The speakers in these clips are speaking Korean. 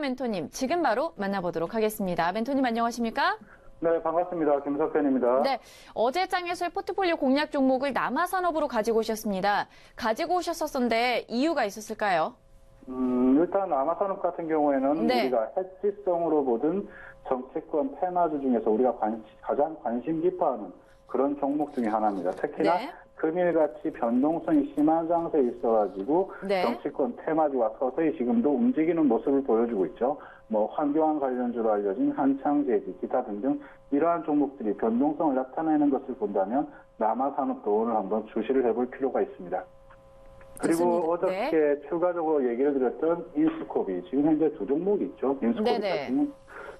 멘토님 지금 바로 만나보도록 하겠습니다. 멘토님 안녕하십니까? 네, 반갑습니다. 김석현입니다. 네, 어제 장에서의 포트폴리오 공략 종목을 남아산업으로 가지고 오셨습니다. 가지고 오셨었는데 이유가 있었을까요? 일단 남아산업 같은 경우에는 네. 우리가 해지성으로 보든 정치권 테마주 중에서 우리가 가장 관심 깊어하는 그런 종목 중에 하나입니다. 특히나 네. 금일같이 변동성이 심한 장세에 있어가지고 네. 정치권 테마주가 서서히 지금도 움직이는 모습을 보여주고 있죠. 뭐 환경환 관련주로 알려진 한창제지, 기타 등등 이러한 종목들이 변동성을 나타내는 것을 본다면 남아산업도 오늘 한번 주시를 해볼 필요가 있습니다. 그리고 좋습니다. 어저께 네. 추가적으로 얘기를 드렸던 인스코비, 지금 현재 두 종목이 있죠. 인스코비 네네. 같은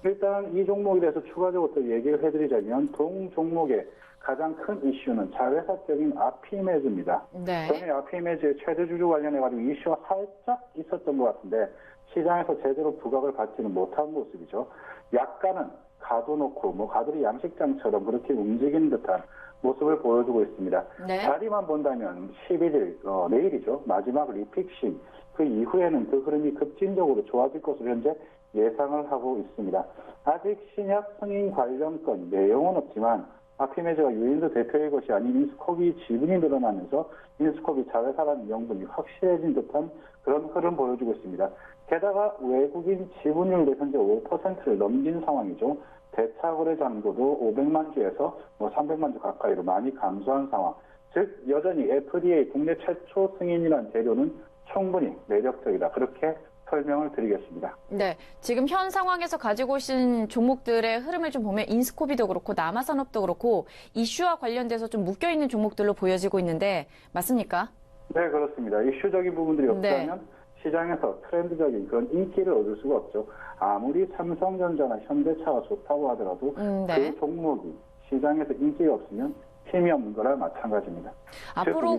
일단 이 종목에 대해서 추가적으로 또 얘기를 해드리자면 동 종목의 가장 큰 이슈는 자회사적인 아피메즈입니다. 네. 전에 아피메즈의 최대 주주 관련해가지고 이슈가 살짝 있었던 것 같은데 시장에서 제대로 부각을 받지는 못한 모습이죠. 약간은 가둬놓고 뭐 가두리 양식장처럼 그렇게 움직이는 듯한 모습을 보여주고 있습니다. 네. 자리만 본다면 11일, 내일이죠. 마지막 리픽싱. 그 이후에는 그 흐름이 급진적으로 좋아질 것으로 현재 예상을 하고 있습니다. 아직 신약 승인 관련 건 내용은 없지만 아피메즈가 유인수 대표의 것이 아닌 인스코비 지분이 늘어나면서 인스코비 자회사라는 명분이 확실해진 듯한 그런 흐름 보여주고 있습니다. 게다가 외국인 지분율도 현재 5%를 넘긴 상황이죠. 대차거래 잔고도 500만 주에서 300만 주 가까이로 많이 감소한 상황. 즉 여전히 FDA 국내 최초 승인이라는 재료는 충분히 매력적이다. 그렇게 설명을 드리겠습니다. 네, 지금 현 상황에서 가지고 오신 종목들의 흐름을 좀 보면 인스코비도 그렇고 남아산업도 그렇고 이슈와 관련돼서 좀 묶여있는 종목들로 보여지고 있는데 맞습니까? 네, 그렇습니다. 이슈적인 부분들이 없다면 네. 시장에서 트렌드적인 그런 인기를 얻을 수가 없죠. 아무리 삼성전자나 현대차가 좋다고 하더라도 네. 그 종목이 시장에서 인기가 없으면 힘이 없는 거나 마찬가지입니다. 앞으로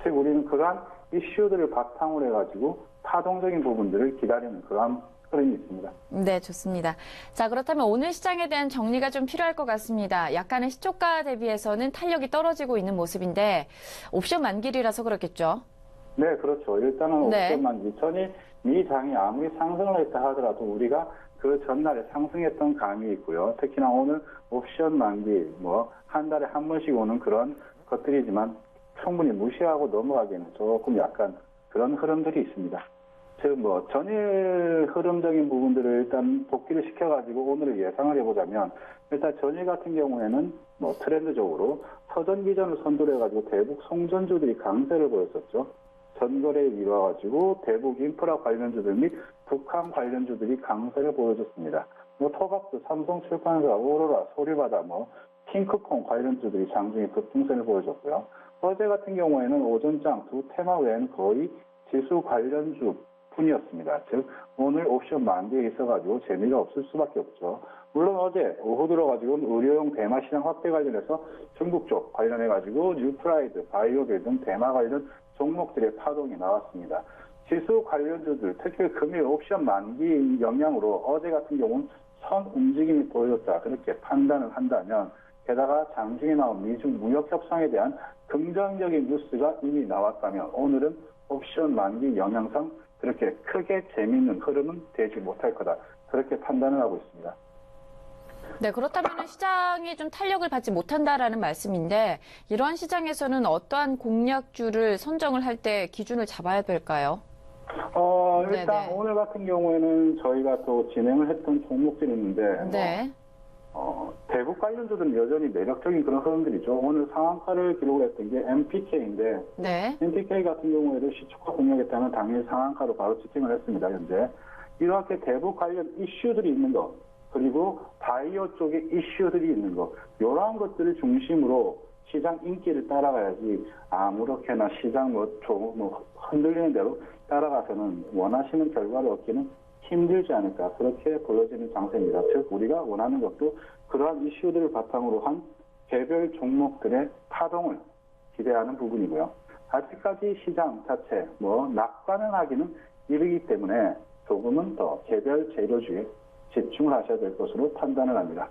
즉 우리는 그러한 이슈들을 바탕으로 해가지고 파동적인 부분들을 기다리는 그러한 흐름이 있습니다. 네, 좋습니다. 자, 그렇다면 오늘 시장에 대한 정리가 좀 필요할 것 같습니다. 약간의 시초가 대비해서는 탄력이 떨어지고 있는 모습인데 옵션 만기이라서 그렇겠죠? 네, 그렇죠. 일단은 네. 옵션 만기. 미 장이 아무리 상승을 했다 하더라도 우리가 그 전날에 상승했던 감이 있고요. 특히나 오늘 옵션 만기, 한 달에 한 번씩 오는 그런 것들이지만 충분히 무시하고 넘어가기에는 조금 약간 그런 흐름들이 있습니다. 즉, 전일 흐름적인 부분들을 일단 복귀를 시켜가지고 오늘을 예상을 해보자면, 일단 전일 같은 경우에는 트렌드적으로 서전 기전을 선도를 해가지고 대북 송전주들이 강세를 보였었죠. 전거래에 이뤄가지고 대북 인프라 관련주들 및 북한 관련주들이 강세를 보여줬습니다. 토박스, 삼성출판사, 오로라, 소리바다, 핑크퐁 관련주들이 장중에 급등세를 보여줬고요. 어제 같은 경우에는 오전장 두 테마 외에는 거의 지수 관련주 뿐이었습니다. 즉 오늘 옵션 만기에 있어가지고 재미가 없을 수밖에 없죠. 물론 어제 오후 들어가지고는 의료용 대마 시장 확대 관련해서 중국 쪽 관련해가지고 뉴프라이드, 바이오빌 등 대마 관련 종목들의 파동이 나왔습니다. 지수 관련주들, 특히 금일 옵션 만기 영향으로 어제 같은 경우는 선 움직임이 보여졌다. 그렇게 판단을 한다면 게다가 장중에 나온 미중 무역 협상에 대한 긍정적인 뉴스가 이미 나왔다면 오늘은 옵션 만기 영향상 그렇게 크게 재미있는 흐름은 되지 못할 거다. 그렇게 판단을 하고 있습니다. 네, 그렇다면 시장이 좀 탄력을 받지 못한다라는 말씀인데 이러한 시장에서는 어떠한 공략주를 선정을 할 때 기준을 잡아야 될까요? 일단 네네. 오늘 같은 경우에는 저희가 또 진행을 했던 종목들이 있는데 네. 대북 관련주들은 여전히 매력적인 그런 흐름들이죠. 오늘 상한가를 기록을 했던 게 MPK인데 네. MPK 같은 경우에도 시초가 공략했다면 당일 상한가로 바로 지팅을 했습니다. 현재 이렇게 대북 관련 이슈들이 있는 것 그리고 바이오 쪽에 이슈들이 있는 것 이러한 것들을 중심으로 시장 인기를 따라가야지 아무렇게나 시장 흔들리는 대로 따라가서는 원하시는 결과를 얻기는 힘들지 않을까 그렇게 보여지는 장세입니다. 즉 우리가 원하는 것도 그러한 이슈들을 바탕으로 한 개별 종목들의 파동을 기대하는 부분이고요. 아직까지 시장 자체 낙관을 하기는 이르기 때문에 조금은 더 개별 재료주에 집중을 하셔야 될 것으로 판단을 합니다.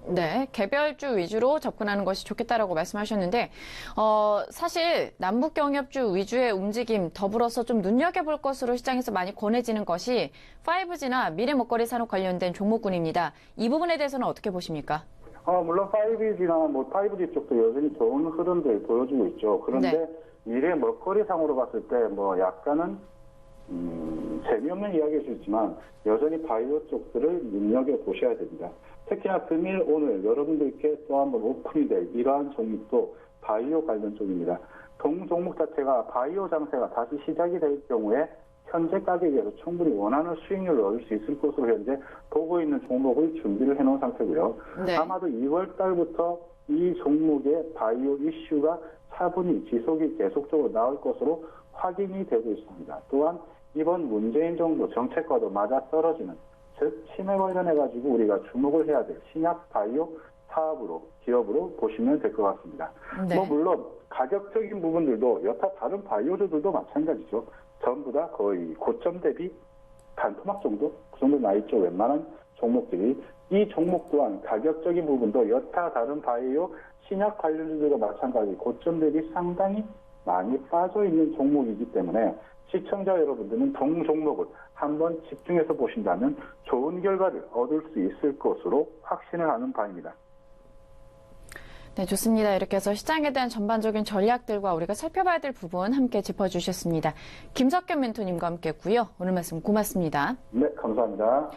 네, 개별주 위주로 접근하는 것이 좋겠다라고 말씀하셨는데, 사실 남북 경협주 위주의 움직임 더불어서 좀 눈여겨볼 것으로 시장에서 많이 권해지는 것이 5G나 미래 먹거리 산업 관련된 종목군입니다. 이 부분에 대해서는 어떻게 보십니까? 물론 5G나 5G 쪽도 여전히 좋은 흐름들 보여주고 있죠. 그런데 네. 미래 먹거리 상으로 봤을 때 약간은 재미없는 이야기일 수 있지만 여전히 바이오 쪽들을 눈여겨보셔야 됩니다. 특히나 금일 오늘 여러분들께 또 한번 오픈이 될 이러한 종목도 바이오 관련 쪽입니다. 동 종목 자체가 바이오 장세가 다시 시작이 될 경우에 현재 가격에서 충분히 원하는 수익률을 얻을 수 있을 것으로 현재 보고 있는 종목을 준비를 해놓은 상태고요. 네. 아마도 2월 달부터 이 종목의 바이오 이슈가 차분히 지속이 계속적으로 나올 것으로 확인이 되고 있습니다. 또한 이번 문재인 정부 정책과도 맞아떨어지는, 즉 치매 관련해가지고 우리가 주목을 해야 될 신약 바이오 사업으로, 기업으로 보시면 될 것 같습니다. 네. 물론 가격적인 부분들도 여타 다른 바이오주들도 마찬가지죠. 전부 다 거의 고점 대비 반토막 정도? 그 정도 나 있죠. 웬만한 종목들이. 이 종목 또한 가격적인 부분도 여타 다른 바이오 신약 관련주들과 마찬가지 고점 대비 상당히 많이 빠져 있는 종목이기 때문에 시청자 여러분들은 동 종목을 한번 집중해서 보신다면 좋은 결과를 얻을 수 있을 것으로 확신을 하는 바입니다. 네, 좋습니다. 이렇게 해서 시장에 대한 전반적인 전략들과 우리가 살펴봐야 될 부분 함께 짚어주셨습니다. 김석현 멘토님과 함께 했고요. 오늘 말씀 고맙습니다. 네, 감사합니다.